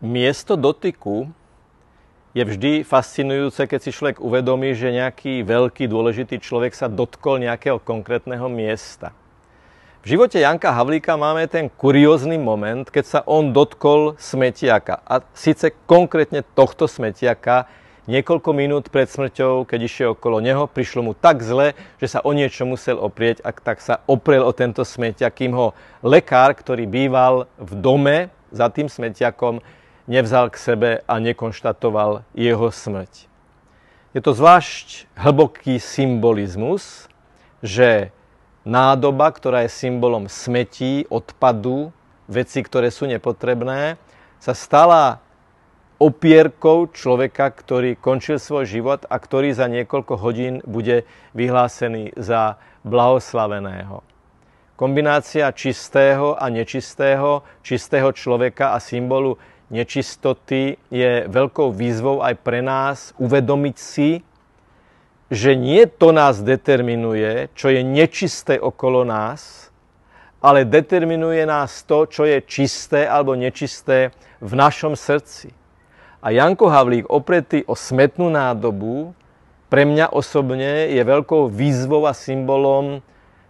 Miesto dotyku je vždy fascinujúce, keď si človek uvedomí, že nejaký veľký, dôležitý človek sa dotkol nejakého konkrétneho miesta. V živote Janka Havlíka máme ten kuriózny moment, keď sa on dotkol smetiaka. A síce konkrétne tohto smetiaka niekoľko minút pred smrťou, keď išiel okolo neho, prišlo mu tak zle, že sa o niečo musel oprieť a tak sa oprel o tento smetiak, kým ho lekár, ktorý býval v dome za tým smetiakom, nevzal k sebe a nekonštatoval jeho smrť. Je to zvlášť hlboký symbolizmus, že nádoba, ktorá je symbolom smetí, odpadu, veci, ktoré sú nepotrebné, sa stala opierkou človeka, ktorý končil svoj život a ktorý za niekoľko hodín bude vyhlásený za blahoslaveného. Kombinácia čistého a nečistého, čistého človeka a symbolu nečistoty je veľkou výzvou aj pre nás uvedomiť si, že nie to nás determinuje, čo je nečisté okolo nás, ale determinuje nás to, čo je čisté alebo nečisté v našom srdci. A Janko Havlík, opretý o smetnú nádobu, pre mňa osobne je veľkou výzvou a symbolom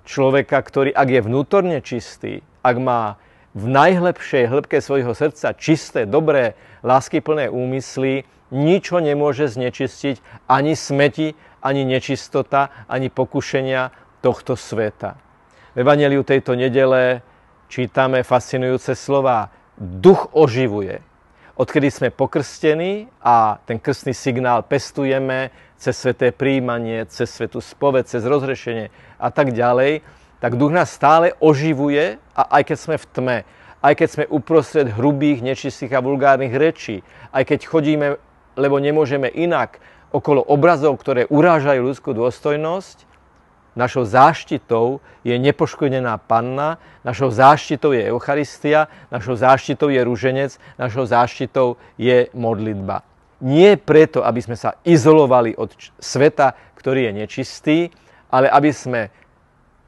človeka, ktorý, ak je vnútorne čistý, ak má v najhlbšej hĺbke svojho srdca čisté, dobré, láskyplné úmysly, nič ho nemôže znečistiť, ani smeti, ani nečistota, ani pokušenia tohto sveta. V evanjeliu tejto nedele čítame fascinujúce slová. Duch oživuje. Odkedy sme pokrstení a ten krstný signál pestujeme cez sväté prijímanie, cez svätú spoveď, cez rozhrešenie a tak ďalej, tak duch nás stále oživuje a aj keď sme v tme, aj keď sme uprostred hrubých, nečistých a vulgárnych rečí, aj keď chodíme, lebo nemôžeme inak, okolo obrazov, ktoré urážajú ľudskú dôstojnosť, našou záštitou je nepoškodená Panna, našou záštitou je Eucharistia, našou záštitou je ruženec, našou záštitou je modlitba. Nie preto, aby sme sa izolovali od sveta, ktorý je nečistý, ale aby sme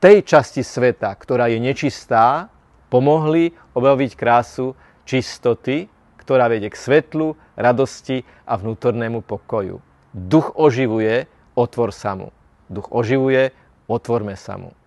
tej časti sveta, ktorá je nečistá, pomohli objaviť krásu čistoty, ktorá vedie k svetlu, radosti a vnútornému pokoju. Duch oživuje, otvor sa mu. Duch oživuje, otvorme sa mu.